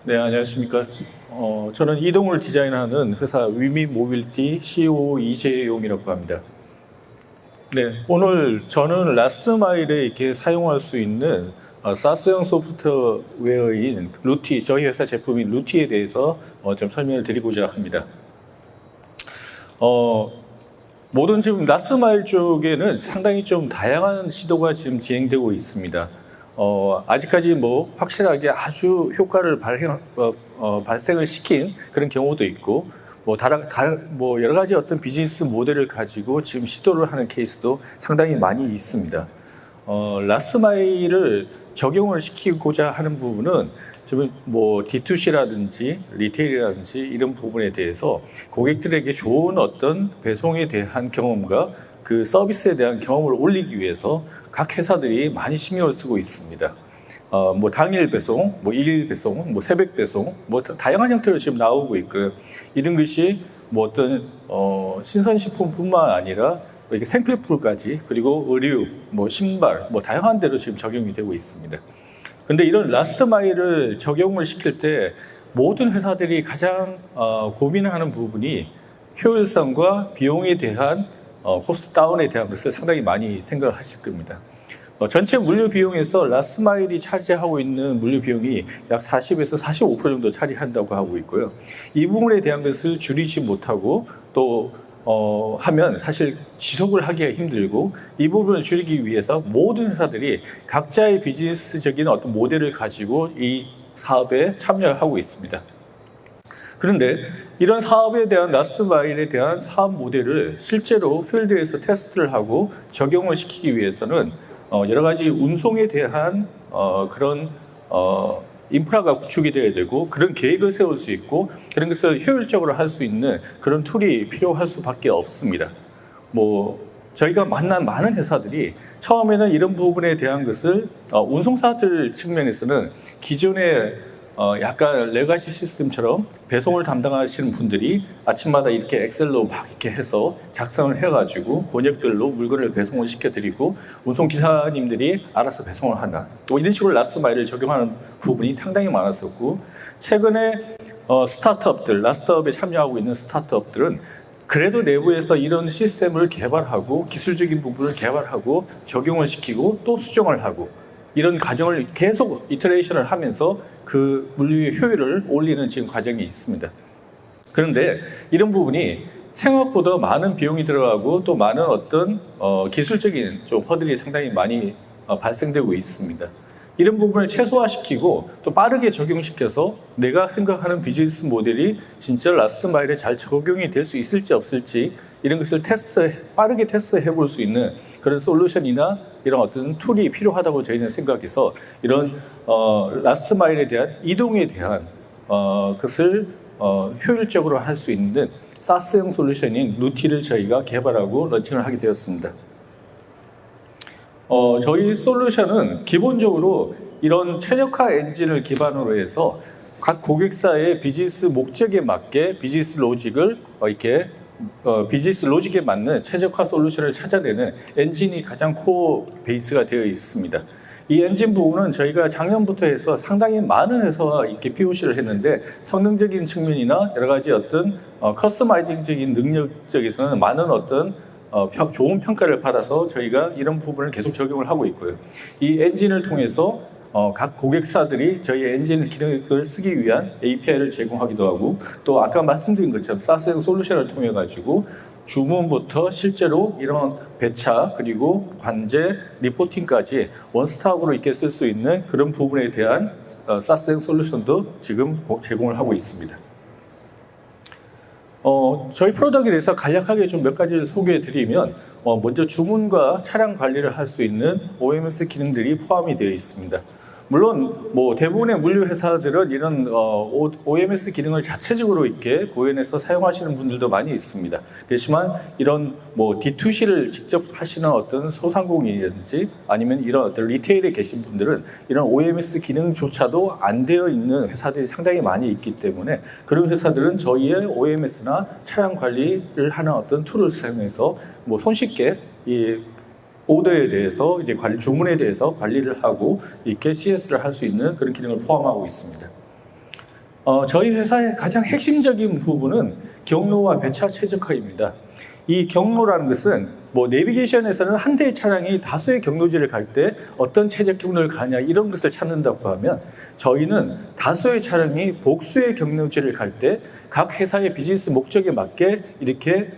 네, 안녕하십니까. 저는 이동을 디자인하는 회사 위미 모빌리티 CEO 이재용이라고 합니다. 네, 오늘 저는 라스트 마일에 이렇게 사용할 수 있는 사스형 소프트웨어인 루티, 저희 회사 제품인 루티에 대해서 좀 설명을 드리고자 합니다. 모든 지금 라스트 마일 쪽에는 상당히 좀 다양한 시도가 지금 진행되고 있습니다. 아직까지 뭐 확실하게 아주 효과를 발생을 시킨 그런 경우도 있고, 뭐 여러 가지 어떤 비즈니스 모델을 가지고 지금 시도를 하는 케이스도 상당히 많이 있습니다. 라스트 마일을 적용을 시키고자 하는 부분은 지금 뭐 D2C라든지 리테일이라든지 이런 부분에 대해서 고객들에게 좋은 어떤 배송에 대한 경험과 그 서비스에 대한 경험을 올리기 위해서 각 회사들이 많이 신경을 쓰고 있습니다. 뭐 당일 배송, 뭐 일일 배송, 뭐 새벽 배송, 뭐 다양한 형태로 지금 나오고 있고요. 이런 것이 뭐 어떤 신선식품뿐만 아니라 이렇게 생필품까지, 그리고 의류, 뭐 신발, 뭐 다양한 데로 지금 적용이 되고 있습니다. 근데 이런 라스트 마일을 적용을 시킬 때 모든 회사들이 가장 고민하는 부분이 효율성과 비용에 대한 코스트 다운에 대한 것을 상당히 많이 생각을 하실 겁니다. 전체 물류 비용에서 라스트 마일이 차지하고 있는 물류 비용이 약 40에서 45% 정도 차지한다고 하고 있고요. 이 부분에 대한 것을 줄이지 못하고 또 하면 사실 지속을 하기가 힘들고, 이 부분을 줄이기 위해서 모든 회사들이 각자의 비즈니스적인 어떤 모델을 가지고 이 사업에 참여하고 있습니다. 그런데 이런 사업에 대한 라스트 마일에 대한 사업 모델을 실제로 필드에서 테스트를 하고 적용을 시키기 위해서는 여러 가지 운송에 대한 그런 인프라가 구축이 되어야 되고, 그런 계획을 세울 수 있고, 그런 것을 효율적으로 할 수 있는 그런 툴이 필요할 수밖에 없습니다. 뭐 저희가 만난 많은 회사들이 처음에는 이런 부분에 대한 것을 운송사들 측면에서는 기존의 약간 레가시 시스템처럼 배송을 담당하시는 분들이 아침마다 이렇게 엑셀로 막 이렇게 해서 작성을 해가지고 권역별로 물건을 배송을 시켜드리고 운송기사님들이 알아서 배송을 한다, 뭐 이런 식으로 라스트 마일을 적용하는 부분이 상당히 많았었고, 최근에 스타트업들, 라스트업에 참여하고 있는 스타트업들은 그래도 내부에서 이런 시스템을 개발하고 기술적인 부분을 개발하고 적용을 시키고 또 수정을 하고, 이런 과정을 계속 이터레이션을 하면서 그 물류의 효율을 올리는 지금 과정이 있습니다. 그런데 이런 부분이 생각보다 많은 비용이 들어가고 또 많은 어떤 기술적인 좀 허들이 상당히 많이 발생되고 있습니다. 이런 부분을 최소화시키고 또 빠르게 적용시켜서 내가 생각하는 비즈니스 모델이 진짜 라스트 마일에 잘 적용이 될 수 있을지 없을지, 이런 것을 빠르게 테스트해 볼 수 있는 그런 솔루션이나 이런 어떤 툴이 필요하다고 저희는 생각해서 이런 라스트 마일에 대한 이동에 대한 것을 효율적으로 할 수 있는 사스형 솔루션인 루티를 저희가 개발하고 런칭을 하게 되었습니다. 저희 솔루션은 기본적으로 이런 최적화 엔진을 기반으로 해서 각 고객사의 비즈니스 목적에 맞게 비즈니스 로직을 비즈니스 로직에 맞는 최적화 솔루션을 찾아내는 엔진이 가장 코어 베이스가 되어 있습니다. 이 엔진 부분은 저희가 작년부터 해서 상당히 많은 회사와 이렇게 POC를 했는데, 성능적인 측면이나 여러 가지 어떤 커스터마이징적인 능력 쪽에서는 많은 어떤 좋은 평가를 받아서 저희가 이런 부분을 계속 적용을 하고 있고요. 이 엔진을 통해서 각 고객사들이 저희 엔진 기능을 쓰기 위한 API를 제공하기도 하고, 또 아까 말씀드린 것처럼 사스형 솔루션을 통해 가지고 주문부터 실제로 이런 배차 그리고 관제 리포팅까지 원스톱으로 이렇게 쓸 수 있는 그런 부분에 대한 사스형 솔루션도 지금 제공을 하고 있습니다. 저희 프로덕트에 대해서 간략하게 좀 몇 가지를 소개해 드리면, 먼저 주문과 차량 관리를 할 수 있는 OMS 기능들이 포함이 되어 있습니다. 물론 뭐 대부분의 물류 회사들은 이런 OMS 기능을 자체적으로 이렇게 구현해서 사용하시는 분들도 많이 있습니다. 그렇지만 이런 뭐 D2C를 직접 하시는 어떤 소상공인이라든지 아니면 이런 어떤 리테일에 계신 분들은 이런 OMS 기능조차도 안 되어 있는 회사들이 상당히 많이 있기 때문에, 그런 회사들은 저희의 OMS나 차량 관리를 하는 어떤 툴을 사용해서 뭐 손쉽게 이 오더에 대해서 이제 주문에 대해서 관리를 하고 이렇게 CS를 할 수 있는 그런 기능을 포함하고 있습니다. 저희 회사의 가장 핵심적인 부분은 경로와 배차 최적화입니다. 이 경로라는 것은 뭐 내비게이션에서는 한 대의 차량이 다수의 경로지를 갈 때 어떤 최적 경로를 가냐 이런 것을 찾는다고 하면 저희는 다수의 차량이 복수의 경로지를 갈 때 각 회사의 비즈니스 목적에 맞게 이렇게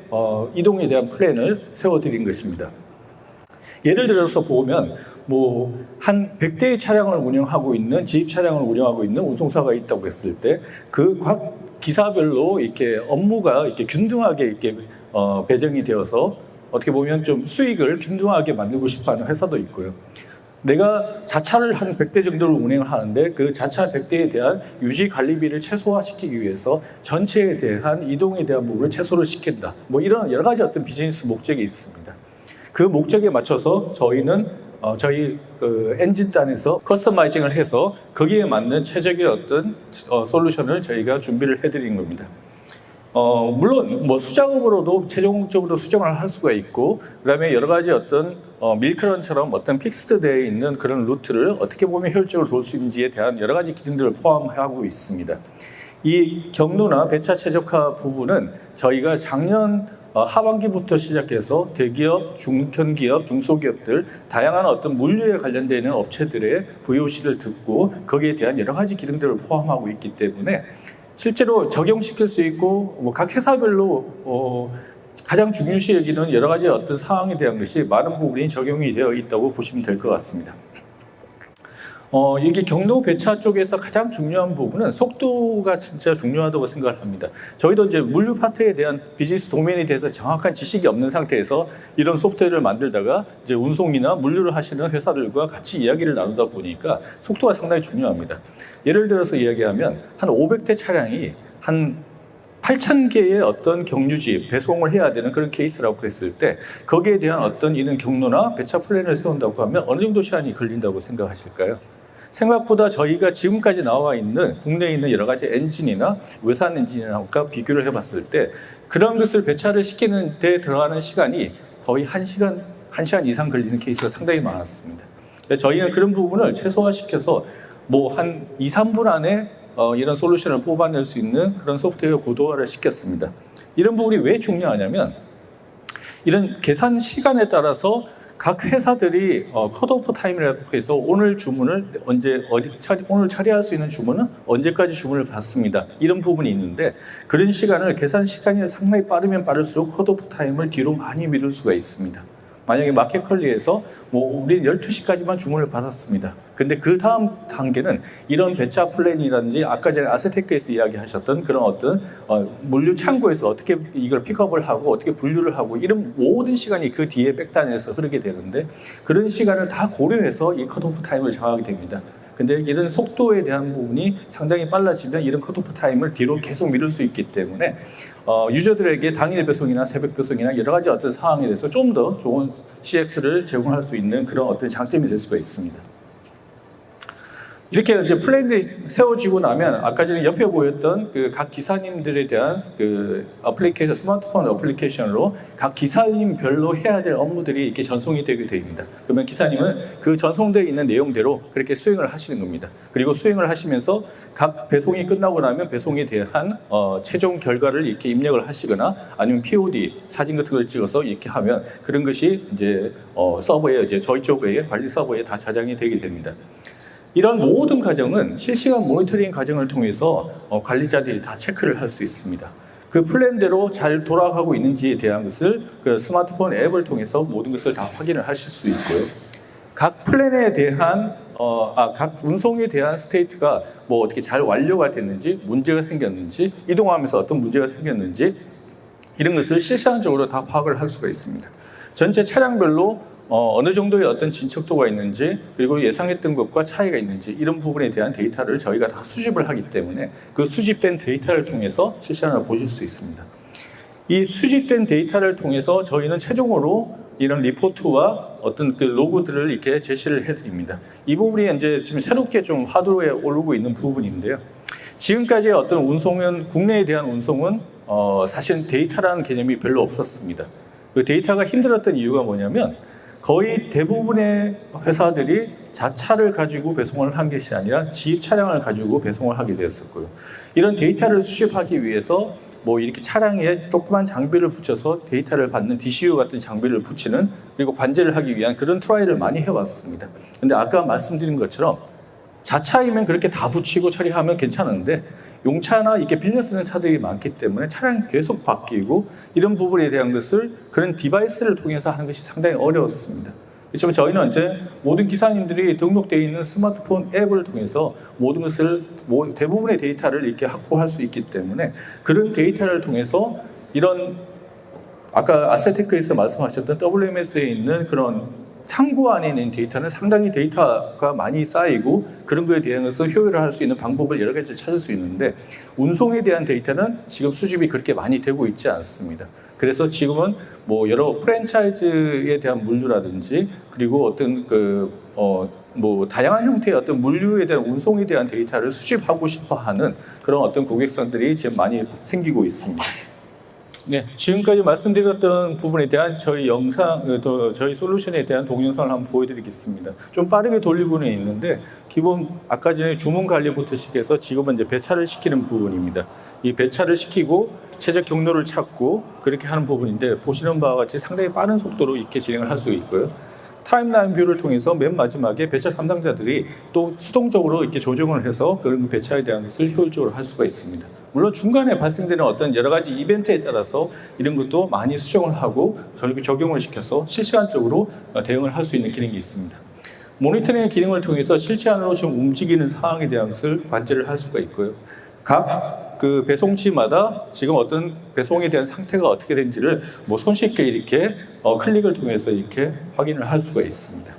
이동에 대한 플랜을 세워드린 것입니다. 예를 들어서 보면 뭐 한 100대의 차량을 운영하고 있는 지입 차량을 운영하고 있는 운송사가 있다고 했을 때 그 각 기사별로 이렇게 업무가 이렇게 균등하게 이렇게 배정이 되어서 어떻게 보면 좀 수익을 균등하게 만들고 싶어하는 회사도 있고요. 내가 자차를 한 100대 정도를 운행을 하는데 그 자차 100대에 대한 유지 관리비를 최소화시키기 위해서 전체에 대한 이동에 대한 부분을 최소를 시킨다. 뭐 이런 여러 가지 어떤 비즈니스 목적이 있습니다. 그 목적에 맞춰서 저희는 저희 엔진단에서 커스터마이징을 해서 거기에 맞는 최적의 어떤 솔루션을 저희가 준비를 해드린 겁니다. 물론 뭐 수작업으로도 최종적으로 수정을 할 수가 있고 그다음에 여러 가지 어떤 밀크런처럼 어떤 픽스드되어 있는 그런 루트를 어떻게 보면 효율적으로 돌 수 있는지에 대한 여러 가지 기능들을 포함하고 있습니다. 이 경로나 배차 최적화 부분은 저희가 작년 하반기부터 시작해서 대기업, 중견기업, 중소기업들 다양한 어떤 물류에 관련되어 있는 업체들의 VOC를 듣고 거기에 대한 여러 가지 기능들을 포함하고 있기 때문에 실제로 적용시킬 수 있고 각 회사별로 가장 중요시 여기는 여러 가지 어떤 사항에 대한 것이 많은 부분이 적용이 되어 있다고 보시면 될 것 같습니다. 이게 경로 배차 쪽에서 가장 중요한 부분은 속도가 진짜 중요하다고 생각을 합니다. 저희도 이제 물류 파트에 대한 비즈니스 도메인에 대해서 정확한 지식이 없는 상태에서 이런 소프트웨어를 만들다가 이제 운송이나 물류를 하시는 회사들과 같이 이야기를 나누다 보니까 속도가 상당히 중요합니다. 예를 들어서 이야기하면 한 500대 차량이 한 8,000개의 어떤 경유지, 배송을 해야 되는 그런 케이스라고 했을 때 거기에 대한 어떤 이런 경로나 배차 플랜을 세운다고 하면 어느 정도 시간이 걸린다고 생각하실까요? 생각보다 저희가 지금까지 나와 있는 국내에 있는 여러 가지 엔진이나 외산 엔진이랑과 비교를 해봤을 때 그런 것을 배차를 시키는 데 들어가는 시간이 거의 1시간 이상 걸리는 케이스가 상당히 많았습니다. 저희는 그런 부분을 최소화시켜서 뭐 한 2, 3분 안에 이런 솔루션을 뽑아낼 수 있는 그런 소프트웨어 고도화를 시켰습니다. 이런 부분이 왜 중요하냐면 이런 계산 시간에 따라서 각 회사들이 컷오프 타임이라고 해서 오늘 주문을 오늘 처리할 수 있는 주문은 언제까지 주문을 받습니다. 이런 부분이 있는데 그런 시간을 계산 시간이 상당히 빠르면 빠를수록 컷오프 타임을 뒤로 많이 미룰 수가 있습니다. 만약에 마켓컬리에서 뭐 우리는 12시까지만 주문을 받았습니다. 근데 그 다음 단계는 이런 배차 플랜이라든지 아까 전에 아세테크에서 이야기하셨던 그런 어떤 물류 창고에서 어떻게 이걸 픽업을 하고 어떻게 분류를 하고 이런 모든 시간이 그 뒤에 백단에서 흐르게 되는데 그런 시간을 다 고려해서 이 컷오프 타임을 정하게 됩니다. 근데 이런 속도에 대한 부분이 상당히 빨라지면 이런 컷오프 타임을 뒤로 계속 미룰 수 있기 때문에 유저들에게 당일 배송이나 새벽 배송이나 여러 가지 어떤 상황에 대해서 좀 더 좋은 CX를 제공할 수 있는 그런 어떤 장점이 될 수가 있습니다. 이렇게 이제 플랜이 세워지고 나면 아까 전에 옆에 보였던 그 각 기사님들에 대한 그 어플리케이션, 스마트폰 어플리케이션으로 각 기사님별로 해야 될 업무들이 이렇게 전송이 되게 됩니다. 그러면 기사님은 그 전송되어 있는 내용대로 그렇게 수행을 하시는 겁니다. 그리고 수행을 하시면서 각 배송이 끝나고 나면 배송에 대한 최종 결과를 이렇게 입력을 하시거나 아니면 POD 사진 같은 걸 찍어서 이렇게 하면 그런 것이 이제 서버에 이제 저희 쪽에 관리 서버에 다 저장이 되게 됩니다. 이런 모든 과정은 실시간 모니터링 과정을 통해서 관리자들이 다 체크를 할 수 있습니다. 그 플랜대로 잘 돌아가고 있는지에 대한 것을 그 스마트폰 앱을 통해서 모든 것을 다 확인을 하실 수 있고요. 각 플랜에 대한 각 운송에 대한 스테이트가 뭐 어떻게 잘 완료가 됐는지, 문제가 생겼는지, 이동하면서 어떤 문제가 생겼는지 이런 것을 실시간적으로 다 파악을 할 수가 있습니다. 전체 차량별로 어느 정도의 어떤 진척도가 있는지 그리고 예상했던 것과 차이가 있는지 이런 부분에 대한 데이터를 저희가 다 수집을 하기 때문에 그 수집된 데이터를 통해서 실시간으로 보실 수 있습니다. 이 수집된 데이터를 통해서 저희는 최종으로 이런 리포트와 어떤 그 로고들을 이렇게 제시를 해드립니다. 이 부분이 이제 지금 새롭게 좀 화두에 오르고 있는 부분인데요. 지금까지의 어떤 운송은 국내에 대한 운송은 사실 데이터라는 개념이 별로 없었습니다. 그 데이터가 힘들었던 이유가 뭐냐면 거의 대부분의 회사들이 자차를 가지고 배송을 한 것이 아니라 지입 차량을 가지고 배송을 하게 되었었고요. 이런 데이터를 수집하기 위해서 뭐 이렇게 차량에 조그만 장비를 붙여서 데이터를 받는 DCU 같은 장비를 붙이는, 그리고 관제를 하기 위한 그런 트라이를 많이 해왔습니다. 근데 아까 말씀드린 것처럼 자차이면 그렇게 다 붙이고 처리하면 괜찮은데 용차나 이렇게 빌려 쓰는 차들이 많기 때문에 차량이 계속 바뀌고 이런 부분에 대한 것을 그런 디바이스를 통해서 하는 것이 상당히 어려웠습니다. 그렇지만 저희는 이제 모든 기사님들이 등록되어 있는 스마트폰 앱을 통해서 모든 것을, 대부분의 데이터를 이렇게 확보할 수 있기 때문에 그런 데이터를 통해서 이런 아까 아세테크에서 말씀하셨던 WMS에 있는 그런 창구 안에 있는 데이터는 상당히 데이터가 많이 쌓이고 그런 거에 대해서 효율을 할 수 있는 방법을 여러 가지 찾을 수 있는데 운송에 대한 데이터는 지금 수집이 그렇게 많이 되고 있지 않습니다. 그래서 지금은 뭐 여러 프랜차이즈에 대한 물류라든지 그리고 어떤 뭐 다양한 형태의 어떤 물류에 대한 운송에 대한 데이터를 수집하고 싶어 하는 그런 어떤 고객선들이 지금 많이 생기고 있습니다. 네, 지금까지 말씀드렸던 부분에 대한 저희 저희 솔루션에 대한 동영상을 한번 보여드리겠습니다. 좀 빠르게 돌리고는 있는데, 기본 아까 전에 주문 관리부터 시작해서 지금은 이제 배차를 시키는 부분입니다. 이 배차를 시키고 최적 경로를 찾고 그렇게 하는 부분인데, 보시는 바와 같이 상당히 빠른 속도로 이렇게 진행을 할 수 있고요. 타임라인 뷰를 통해서 맨 마지막에 배차 담당자들이 또 수동적으로 이렇게 조정을 해서 그런 배차에 대한 것을 효율적으로 할 수가 있습니다. 물론 중간에 발생되는 어떤 여러 가지 이벤트에 따라서 이런 것도 많이 수정을 하고 적용을 시켜서 실시간적으로 대응을 할 수 있는 기능이 있습니다. 모니터링 기능을 통해서 실시간으로 지금 움직이는 상황에 대한 것을 관제를 할 수가 있고요. 각 그 배송지마다 지금 어떤 배송에 대한 상태가 어떻게 된지를 뭐 손쉽게 이렇게 클릭을 통해서 이렇게 확인을 할 수가 있습니다.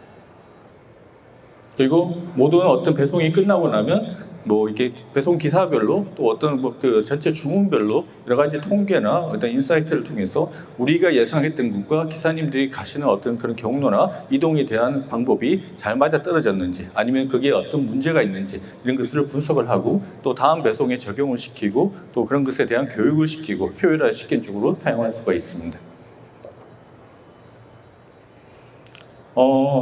그리고 모든 어떤 배송이 끝나고 나면 뭐 이렇게 배송 기사별로 또 어떤 뭐 그 전체 주문별로 여러 가지 통계나 어떤 인사이트를 통해서 우리가 예상했던 것과 기사님들이 가시는 어떤 그런 경로나 이동에 대한 방법이 잘 맞아 떨어졌는지 아니면 그게 어떤 문제가 있는지 이런 것을 분석을 하고 또 다음 배송에 적용을 시키고 또 그런 것에 대한 교육을 시키고 효율화 시킨 쪽으로 사용할 수가 있습니다.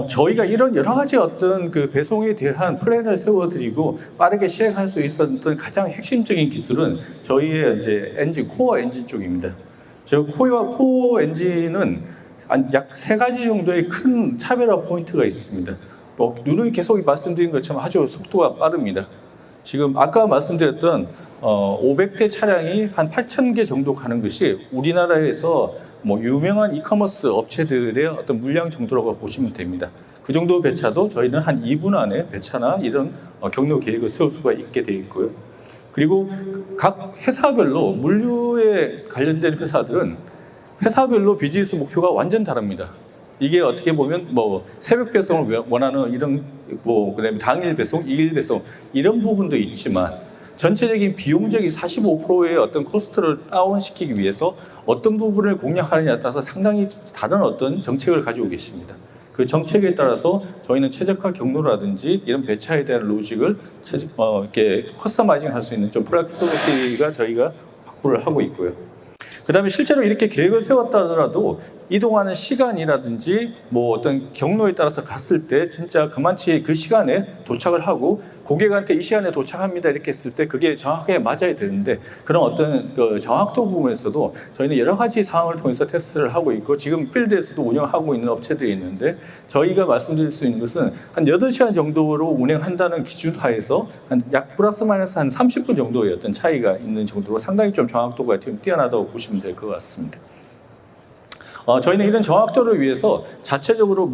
저희가 이런 여러 가지 어떤 그 배송에 대한 플랜을 세워드리고 빠르게 시행할 수 있었던 가장 핵심적인 기술은 저희의 이제 엔진, 코어 엔진 쪽입니다. 저 코어 엔진은 약 3가지 정도의 큰 차별화 포인트가 있습니다. 뭐, 누누이 계속 말씀드린 것처럼 아주 속도가 빠릅니다. 지금 아까 말씀드렸던 500대 차량이 한 8,000개 정도 가는 것이 우리나라에서 뭐 유명한 이커머스 업체들의 어떤 물량 정도라고 보시면 됩니다. 그 정도 배차도 저희는 한 2분 안에 배차나 이런 경로 계획을 세울 수가 있게 되어 있고요. 그리고 각 회사별로 물류에 관련된 회사들은 회사별로 비즈니스 목표가 완전 다릅니다. 이게 어떻게 보면 뭐 새벽 배송을 원하는 이런 뭐 그다음에 당일 배송, 2일 배송 이런 부분도 있지만 전체적인 비용적인 45%의 어떤 코스트를 다운시키기 위해서 어떤 부분을 공략하느냐에 따라서 상당히 다른 어떤 정책을 가지고 계십니다. 그 정책에 따라서 저희는 최적화 경로라든지 이런 배차에 대한 로직을 이렇게 커스터마이징 할 수 있는 좀 플렉서빌리티가 저희가 확보를 하고 있고요. 그 다음에 실제로 이렇게 계획을 세웠다 하더라도 이동하는 시간이라든지 뭐 어떤 경로에 따라서 갔을 때 진짜 그만치 그 시간에 도착을 하고 고객한테 이 시간에 도착합니다 이렇게 했을 때 그게 정확하게 맞아야 되는데 그런 어떤 그 정확도 부분에서도 저희는 여러 가지 상황을 통해서 테스트를 하고 있고 지금 필드에서도 운영하고 있는 업체들이 있는데 저희가 말씀드릴 수 있는 것은 한 8시간 정도로 운행한다는 기준 하에서 한 약 플러스 마이너스 한 30분 정도의 어떤 차이가 있는 정도로 상당히 좀 정확도가 뛰어나다고 보시면 될 것 같습니다. 저희는 이런 정확도를 위해서 자체적으로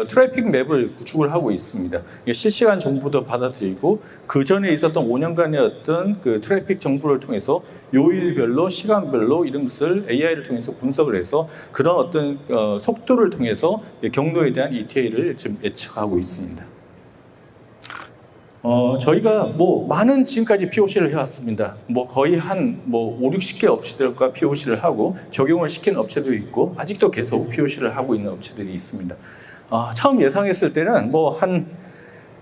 트래픽 맵을 구축을 하고 있습니다. 실시간 정보도 받아들이고 그 전에 있었던 5년간의 어떤 그 트래픽 정보를 통해서 요일별로 시간별로 이런 것을 AI를 통해서 분석을 해서 그런 어떤 속도를 통해서 경로에 대한 ETA를 지금 예측하고 있습니다. 저희가 뭐 많은 지금까지 POC를 해왔습니다. 뭐 거의 한 5, 60개 업체들과 POC를 하고 적용을 시킨 업체도 있고 아직도 계속 POC를 하고 있는 업체들이 있습니다. 처음 예상했을 때는 뭐 한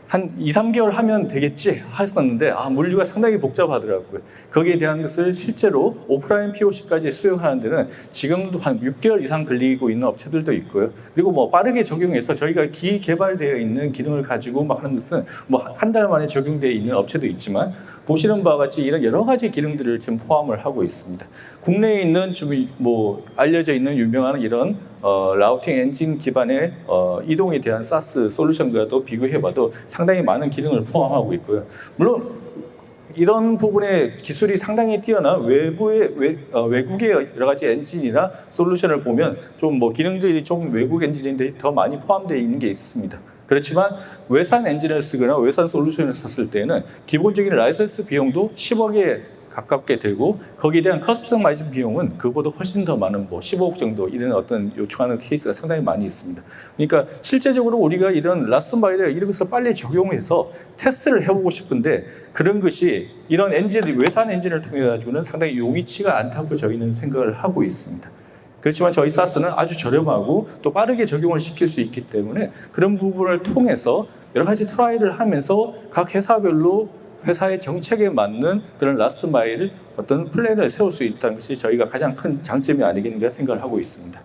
한 2, 3개월 하면 되겠지 했었는데 물류가 상당히 복잡하더라고요. 거기에 대한 것을 실제로 오프라인 POC까지 수용하는 데는 지금도 한 6개월 이상 걸리고 있는 업체들도 있고요. 그리고 뭐 빠르게 적용해서 저희가 개발되어 있는 기능을 가지고 막 하는 것은 뭐 한 달 만에 적용되어 있는 업체도 있지만 보시는 바와 같이 이런 여러 가지 기능들을 지금 포함을 하고 있습니다. 국내에 있는 좀 뭐 알려져 있는 유명한 이런 라우팅 엔진 기반의 이동에 대한 SaaS 솔루션과도 비교해봐도 상당히 많은 기능을 포함하고 있고요. 물론 이런 부분의 기술이 상당히 뛰어난 외국의 여러 가지 엔진이나 솔루션을 보면 좀 뭐 기능들이 좀 외국 엔진인데 더 많이 포함되어 있는 게 있습니다. 그렇지만 외산 엔진을 쓰거나 외산 솔루션을 썼을 때는 기본적인 라이선스 비용도 10억에 가깝게 되고 거기에 대한 커스터마이즈 비용은 그보다 훨씬 더 많은 뭐 15억 정도 이런 어떤 요청하는 케이스가 상당히 많이 있습니다. 그러니까 실제적으로 우리가 이런 라스트 마일에 이런 것을 빨리 적용해서 테스트를 해보고 싶은데 그런 것이 이런 엔진, 외산 엔진을 통해 가지고는 상당히 용이치가 않다고 저희는 생각을 하고 있습니다. 그렇지만 저희 SaaS는 아주 저렴하고 또 빠르게 적용을 시킬 수 있기 때문에 그런 부분을 통해서 여러 가지 트라이를 하면서 각 회사별로 회사의 정책에 맞는 그런 라스트 마일 어떤 플랜을 세울 수 있다는 것이 저희가 가장 큰 장점이 아니겠는가 생각을 하고 있습니다.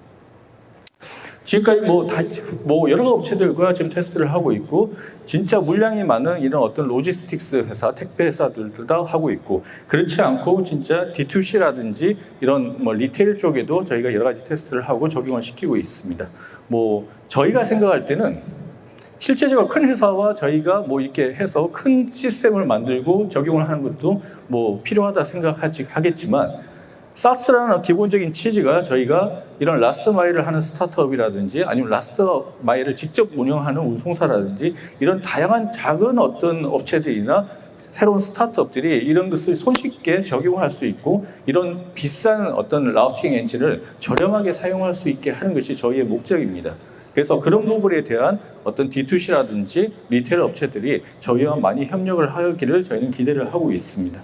지금까지 뭐 여러 업체들과 지금 테스트를 하고 있고 진짜 물량이 많은 이런 어떤 로지스틱스 회사, 택배 회사들도 다 하고 있고 그렇지 않고 진짜 D2C라든지 이런 뭐 리테일 쪽에도 저희가 여러 가지 테스트를 하고 적용을 시키고 있습니다. 뭐 저희가 생각할 때는 실제적으로 큰 회사와 저희가 뭐 이렇게 해서 큰 시스템을 만들고 적용을 하는 것도 뭐 필요하다 생각하겠지만 SaaS라는 기본적인 취지가 저희가 이런 라스트 마일을 하는 스타트업이라든지 아니면 라스트 마일을 직접 운영하는 운송사라든지 이런 다양한 작은 어떤 업체들이나 새로운 스타트업들이 이런 것을 손쉽게 적용할 수 있고 이런 비싼 어떤 라우팅 엔진을 저렴하게 사용할 수 있게 하는 것이 저희의 목적입니다. 그래서 그런 부분에 대한 어떤 D2C라든지 리테일 업체들이 저희와 많이 협력을 하기를 저희는 기대를 하고 있습니다.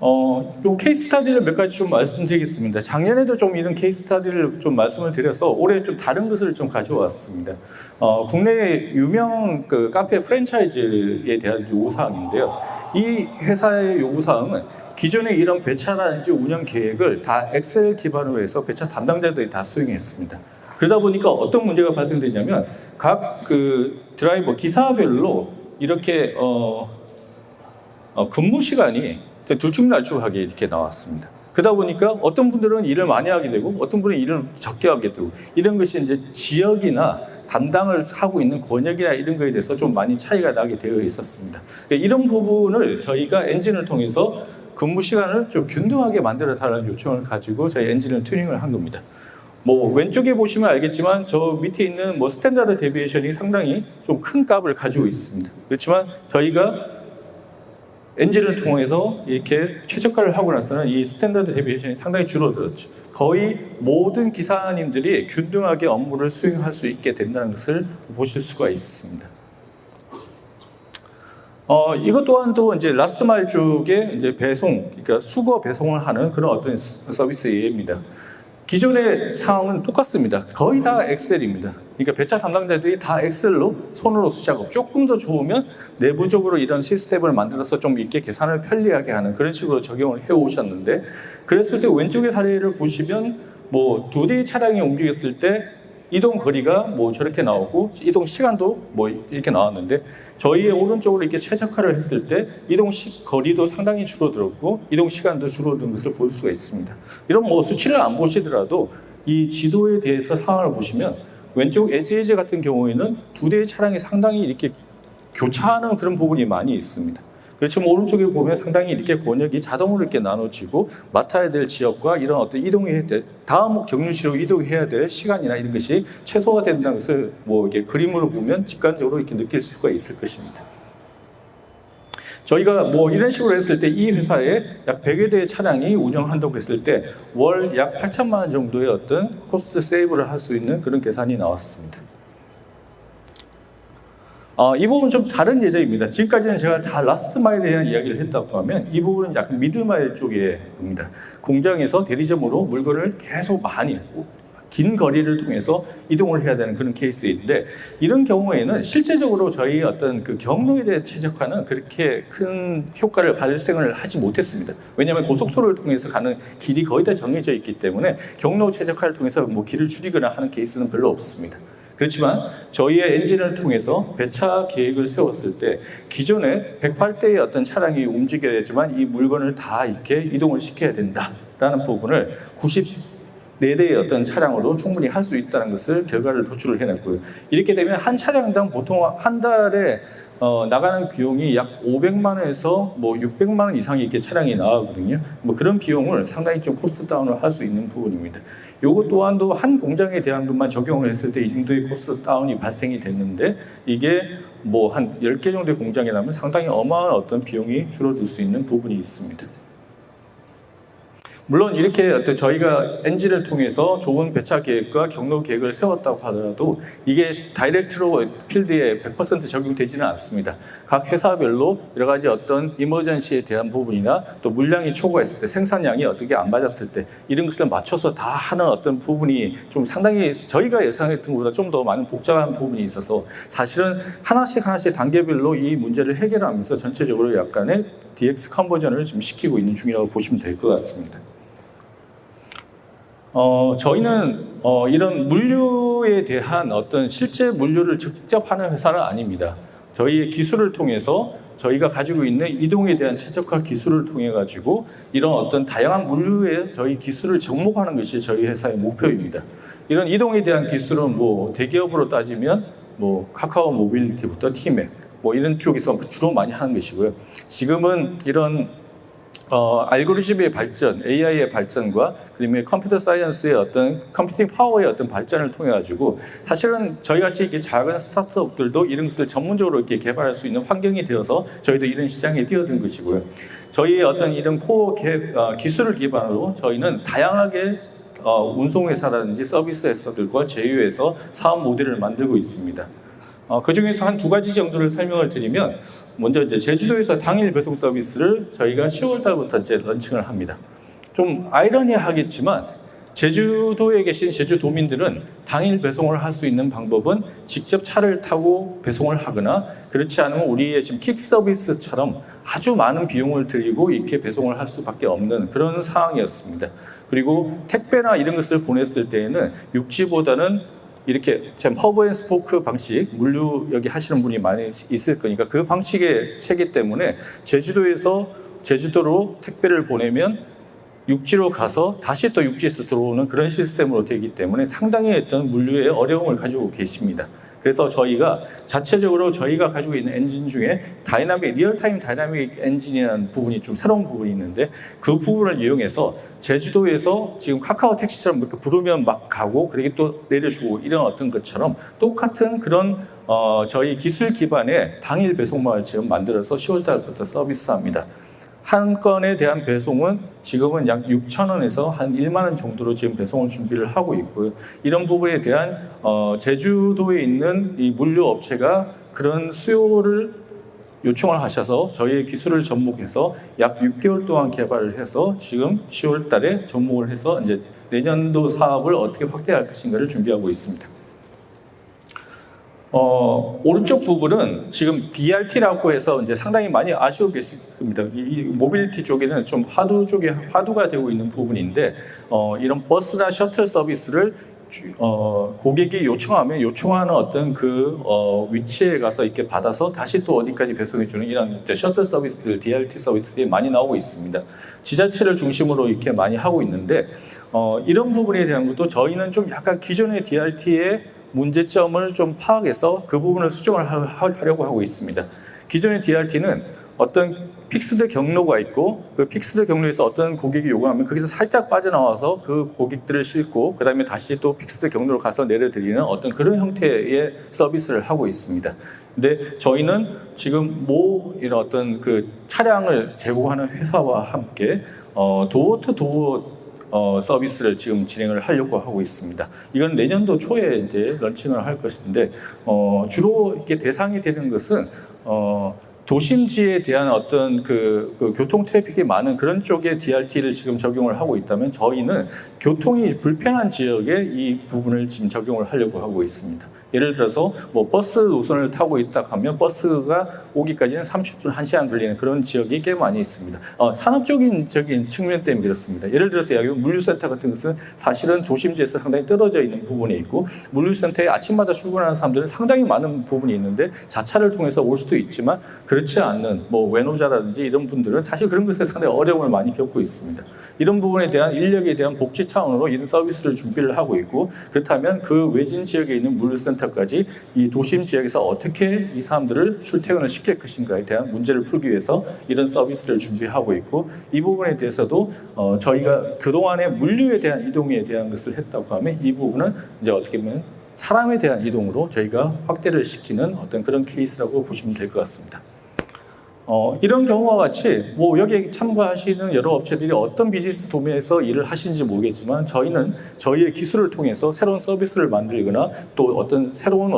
요 케이스 스타디를 몇 가지 좀 말씀드리겠습니다. 작년에도 좀 이런 케이스 스타디를 좀 말씀을 드려서 올해 좀 다른 것을 좀 가져왔습니다. 국내 유명 그 카페 프랜차이즈에 대한 요구사항인데요. 이 회사의 요구사항은 기존에 이런 배차라든지 운영 계획을 다 엑셀 기반으로 해서 배차 담당자들이 다 수행했습니다. 그러다 보니까 어떤 문제가 발생되냐면 각 그 드라이버 기사별로 이렇게 근무 시간이 들쭉날쭉하게 이렇게 나왔습니다. 그러다 보니까 어떤 분들은 일을 많이 하게 되고 어떤 분은 일을 적게 하게 되고 이런 것이 이제 지역이나 담당을 하고 있는 권역이나 이런 거에 대해서 좀 많이 차이가 나게 되어 있었습니다. 이런 부분을 저희가 엔진을 통해서 근무 시간을 좀 균등하게 만들어 달라는 요청을 가지고 저희 엔진을 튜닝을 한 겁니다. 뭐 왼쪽에 보시면 알겠지만 저 밑에 있는 뭐 스탠다드 데비에이션이 상당히 좀 큰 값을 가지고 있습니다. 그렇지만 저희가 엔진을 통해서 이렇게 최적화를 하고 나서는 이 스탠다드 데비에이션이 상당히 줄어들었죠. 거의 모든 기사님들이 균등하게 업무를 수행할 수 있게 된다는 것을 보실 수가 있습니다. 이것 또한 또 이제 라스트 마일 쪽에 이제 배송, 그러니까 수거 배송을 하는 그런 어떤 서비스 예입니다. 기존의 상황은 똑같습니다. 거의 다 엑셀입니다. 그러니까 배차 담당자들이 다 엑셀로 손으로 수작업, 조금 더 좋으면 내부적으로 이런 시스템을 만들어서 좀 이렇게 계산을 편리하게 하는 그런 식으로 적용을 해 오셨는데, 그랬을 때 왼쪽의 사례를 보시면 뭐 2대의 차량이 움직였을 때 이동 거리가 뭐 저렇게 나오고 이동 시간도 뭐 이렇게 나왔는데, 저희의 오른쪽으로 이렇게 최적화를 했을 때 이동 거리도 상당히 줄어들었고 이동 시간도 줄어든 것을 볼 수가 있습니다. 이런 뭐 수치를 안 보시더라도 이 지도에 대해서 상황을 보시면 왼쪽 에지에지 같은 경우에는 2대의 차량이 상당히 이렇게 교차하는 그런 부분이 많이 있습니다. 그렇지만 오른쪽에 보면 상당히 이렇게 권역이 자동으로 이렇게 나눠지고 맡아야 될 지역과 이런 어떤 이동해야 될 다음 경유지로 이동해야 될 시간이나 이런 것이 최소화 된다는 것을 뭐 이렇게 그림으로 보면 직관적으로 이렇게 느낄 수가 있을 것입니다. 저희가 뭐 이런 식으로 했을 때 이 회사에 약 100여 대의 차량이 운영한다고 했을 때 월 약 8천만 원 정도의 어떤 코스트 세이브를 할 수 있는 그런 계산이 나왔습니다. 이 부분은 좀 다른 예제입니다. 지금까지는 제가 다 라스트 마일에 대한 이야기를 했다고 하면 이 부분은 약간 미드 마일 쪽에 봅니다. 공장에서 대리점으로 물건을 계속 많이 긴 거리를 통해서 이동을 해야 되는 그런 케이스인데, 이런 경우에는 실제적으로 저희 어떤 그 경로에 대한 최적화는 그렇게 큰 효과를 발생을 하지 못했습니다. 왜냐하면 고속도로를 통해서 가는 길이 거의 다 정해져 있기 때문에 경로 최적화를 통해서 뭐 길을 줄이거나 하는 케이스는 별로 없습니다. 그렇지만 저희의 엔진을 통해서 배차 계획을 세웠을 때 기존에 108대의 어떤 차량이 움직여야지만 이 물건을 다 이렇게 이동을 시켜야 된다라는 부분을 94대의 어떤 차량으로 충분히 할 수 있다는 것을 결과를 도출을 해냈고요. 이렇게 되면 한 차량당 보통 한 달에 나가는 비용이 약 500만 원에서 뭐 600만 원 이상이 이렇게 차량이 나가거든요. 뭐 그런 비용을 상당히 좀 코스트 다운을 할 수 있는 부분입니다. 요것 또한도 한 공장에 대한 것만 적용을 했을 때 이 정도의 코스트 다운이 발생이 됐는데, 이게 뭐 한 10개 정도의 공장이라면 상당히 어마어마한 어떤 비용이 줄어들 수 있는 부분이 있습니다. 물론 이렇게 어떤 저희가 엔진을 통해서 좋은 배차 계획과 경로 계획을 세웠다고 하더라도 이게 다이렉트로 필드에 100% 적용되지는 않습니다. 각 회사별로 여러 가지 어떤 이머전시에 대한 부분이나 또 물량이 초과했을 때, 생산량이 어떻게 안 맞았을 때 이런 것을 맞춰서 다 하는 어떤 부분이 좀 상당히 저희가 예상했던 것보다 좀 더 많은 복잡한 부분이 있어서 사실은 하나씩 단계별로 이 문제를 해결하면서 전체적으로 약간의 DX 컨버전을 지금 시키고 있는 중이라고 보시면 될 것 같습니다. 저희는 이런 물류에 대한 어떤 실제 물류를 직접 하는 회사는 아닙니다. 저희의 기술을 통해서 저희가 가지고 있는 이동에 대한 최적화 기술을 통해 가지고 이런 어떤 다양한 물류에 저희 기술을 접목하는 것이 저희 회사의 목표입니다. 이런 이동에 대한 기술은 뭐 대기업으로 따지면 뭐 카카오 모빌리티부터 티맥 뭐 이런 쪽에서 주로 많이 하는 것이고요. 지금은 이런 알고리즘의 발전, AI의 발전과 그다음에 컴퓨터 사이언스의 어떤 컴퓨팅 파워의 어떤 발전을 통해 가지고 사실은 저희 같이 이렇게 작은 스타트업들도 이런 것을 전문적으로 이렇게 개발할 수 있는 환경이 되어서 저희도 이런 시장에 뛰어든 것이고요. 저희의 어떤 이런 코어 기술을 기반으로 저희는 다양하게 운송회사라든지 서비스 회사들과 제휴해서 사업 모델을 만들고 있습니다. 그 중에서 한 두 가지 정도를 설명을 드리면, 먼저 이제 제주도에서 당일 배송 서비스를 저희가 10월 달부터 이제 런칭을 합니다. 좀 아이러니하겠지만 제주도에 계신 제주도민들은 당일 배송을 할 수 있는 방법은 직접 차를 타고 배송을 하거나, 그렇지 않으면 우리의 지금 킥 서비스처럼 아주 많은 비용을 들이고 이렇게 배송을 할 수밖에 없는 그런 상황이었습니다. 그리고 택배나 이런 것을 보냈을 때에는 육지보다는 이렇게 참 허브 앤 스포크 방식, 물류 여기 하시는 분이 많이 있을 거니까 그 방식의 체계 때문에 제주도에서 제주도로 택배를 보내면 육지로 가서 다시 또 육지에서 들어오는 그런 시스템으로 되기 때문에 상당히 어떤 물류의 어려움을 가지고 계십니다. 그래서 저희가 자체적으로 저희가 가지고 있는 엔진 중에 리얼타임 다이나믹 엔진이라는 부분이 좀 새로운 부분이 있는데, 그 부분을 이용해서 제주도에서 지금 카카오 택시처럼 이렇게 부르면 막 가고 그렇게 또 내려주고 이런 어떤 것처럼 똑같은 그런 저희 기술 기반의 당일 배송망을 지금 만들어서 10월 달부터 서비스합니다. 한 건에 대한 배송은 지금은 약 6,000원에서 한 1만 원 정도로 지금 배송을 준비를 하고 있고요. 이런 부분에 대한 제주도에 있는 이 물류 업체가 그런 수요를 요청을 하셔서 저희의 기술을 접목해서 약 6개월 동안 개발을 해서 지금 10월 달에 접목을 해서 이제 내년도 사업을 어떻게 확대할 것인가를 준비하고 있습니다. 오른쪽 부분은 지금 BRT라고 해서 이제 상당히 많이 아시고 계십니다. 이 모빌리티 쪽에는 좀 화두가 되고 있는 부분인데, 이런 버스나 셔틀 서비스를 고객이 요청하는 어떤 그 위치에 가서 이렇게 받아서 다시 또 어디까지 배송해주는 이런 셔틀 서비스들, DRT 서비스들이 많이 나오고 있습니다. 지자체를 중심으로 이렇게 많이 하고 있는데, 이런 부분에 대한 것도 저희는 좀 약간 기존의 DRT의 문제점을 좀 파악해서 그 부분을 수정을 하려고 하고 있습니다. 기존의 DRT는 어떤 픽스드 경로가 있고, 그 픽스드 경로에서 어떤 고객이 요구하면 거기서 살짝 빠져나와서 그 고객들을 싣고 그 다음에 다시 또 픽스드 경로로 가서 내려드리는 어떤 그런 형태의 서비스를 하고 있습니다. 근데 저희는 지금 이런 어떤 그 차량을 제공하는 회사와 함께 도어 투 도어 서비스를 지금 진행을 하려고 하고 있습니다. 이건 내년도 초에 이제 런칭을 할 것인데, 주로 이렇게 대상이 되는 것은 도심지에 대한 어떤 그 교통 트래픽이 많은 그런 쪽에 DRT를 지금 적용을 하고 있다면 저희는 교통이 불편한 지역에 이 부분을 지금 적용을 하려고 하고 있습니다. 예를 들어서 뭐 버스 노선을 타고 있다 하면 버스가 오기까지는 30분, 1시간 걸리는 그런 지역이 꽤 많이 있습니다. 산업적인 측면 때문에 그렇습니다. 예를 들어서 여기 물류센터 같은 것은 사실은 도심지에서 상당히 떨어져 있는 부분이 있고 물류센터에 아침마다 출근하는 사람들은 상당히 많은 부분이 있는데 자차를 통해서 올 수도 있지만 그렇지 않는 뭐 외노자라든지 이런 분들은 사실 그런 것에 상당히 어려움을 많이 겪고 있습니다. 이런 부분에 대한 인력에 대한 복지 차원으로 이런 서비스를 준비를 하고 있고 그렇다면 그 외진 지역에 있는 물류센터까지 이 도심 지역에서 어떻게 이 사람들을 출퇴근을 시킬 것인가에 대한 문제를 풀기 위해서 이런 서비스를 준비하고 있고 이 부분에 대해서도 저희가 그동안의 물류에 대한 이동에 대한 것을 했다고 하면 이 부분은 이제 어떻게 보면 사람에 대한 이동으로 저희가 확대를 시키는 어떤 그런 케이스라고 보시면 될 것 같습니다. 이런 경우와 같이 뭐 여기에 참가하시는 여러 업체들이 어떤 비즈니스 도메인에서 일을 하시는지 모르겠지만 저희는 저희의 기술을 통해서 새로운 서비스를 만들거나 또 어떤 새로운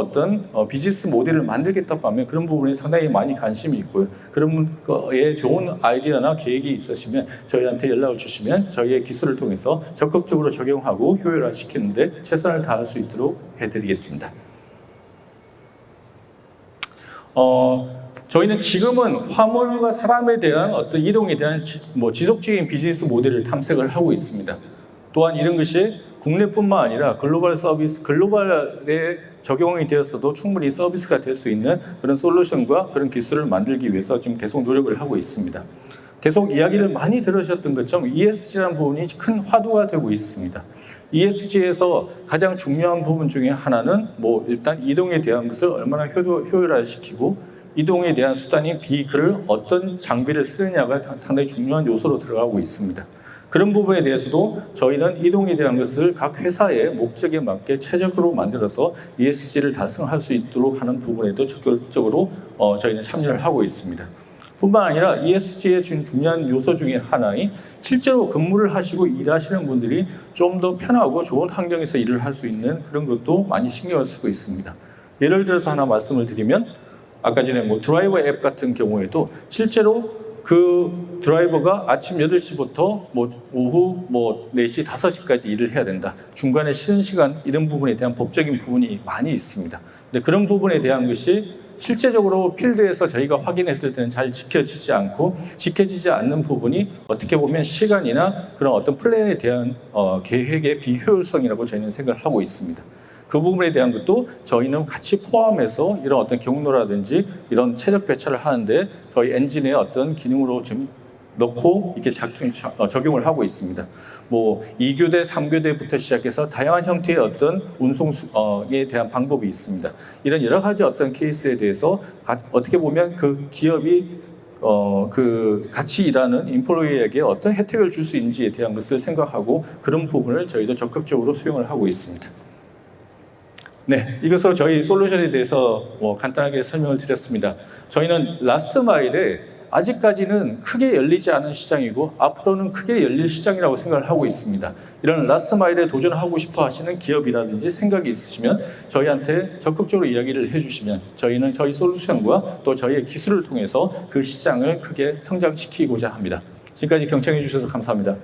비즈니스 모델을 만들겠다고 하면 그런 부분에 상당히 많이 관심이 있고요. 그런 거에 좋은 아이디어나 계획이 있으시면 저희한테 연락을 주시면 저희의 기술을 통해서 적극적으로 적용하고 효율화시키는데 최선을 다할 수 있도록 해드리겠습니다. 저희는 지금은 화물과 사람에 대한 어떤 이동에 대한 지속적인 비즈니스 모델을 탐색을 하고 있습니다. 또한 이런 것이 국내뿐만 아니라 글로벌에 적용이 되었어도 충분히 서비스가 될 수 있는 그런 솔루션과 그런 기술을 만들기 위해서 지금 계속 노력을 하고 있습니다. 계속 이야기를 많이 들으셨던 것처럼 ESG라는 부분이 큰 화두가 되고 있습니다. ESG에서 가장 중요한 부분 중에 하나는 일단 이동에 대한 것을 얼마나 효율화시키고 이동에 대한 수단인 비클을 어떤 장비를 쓰느냐가 상당히 중요한 요소로 들어가고 있습니다. 그런 부분에 대해서도 저희는 이동에 대한 것을 각 회사의 목적에 맞게 최적으로 만들어서 ESG를 달성할 수 있도록 하는 부분에도 적극적으로 저희는 참여를 하고 있습니다. 뿐만 아니라 ESG의 중요한 요소 중에 하나인 실제로 근무를 하시고 일하시는 분들이 좀 더 편하고 좋은 환경에서 일을 할 수 있는 그런 것도 많이 신경을 쓰고 있습니다. 예를 들어서 하나 말씀을 드리면 아까 전에 드라이버 앱 같은 경우에도 실제로 그 드라이버가 아침 8시부터 오후 4시, 5시까지 일을 해야 된다. 중간에 쉬는 시간 이런 부분에 대한 법적인 부분이 많이 있습니다. 근데 그런 부분에 대한 것이 실제적으로 필드에서 저희가 확인했을 때는 잘 지켜지지 않는 부분이 어떻게 보면 시간이나 그런 어떤 플랜에 대한 계획의 비효율성이라고 저희는 생각을 하고 있습니다. 그 부분에 대한 것도 저희는 같이 포함해서 이런 어떤 경로라든지 이런 최적 배차를 하는데 저희 엔진의 어떤 기능으로 좀 넣고 이렇게 적용을 하고 있습니다. 2교대, 3교대부터 시작해서 다양한 형태의 어떤 운송에 대한 방법이 있습니다. 이런 여러 가지 어떤 케이스에 대해서 어떻게 보면 그 기업이 같이 일하는 인플로이에게 어떤 혜택을 줄 수 있는지에 대한 것을 생각하고 그런 부분을 저희도 적극적으로 수용을 하고 있습니다. 네, 이것으로 저희 솔루션에 대해서 간단하게 설명을 드렸습니다. 저희는 라스트 마일에 아직까지는 크게 열리지 않은 시장이고 앞으로는 크게 열릴 시장이라고 생각을 하고 있습니다. 이런 라스트 마일에 도전하고 싶어 하시는 기업이라든지 생각이 있으시면 저희한테 적극적으로 이야기를 해주시면 저희는 저희 솔루션과 또 저희의 기술을 통해서 그 시장을 크게 성장시키고자 합니다. 지금까지 경청해 주셔서 감사합니다.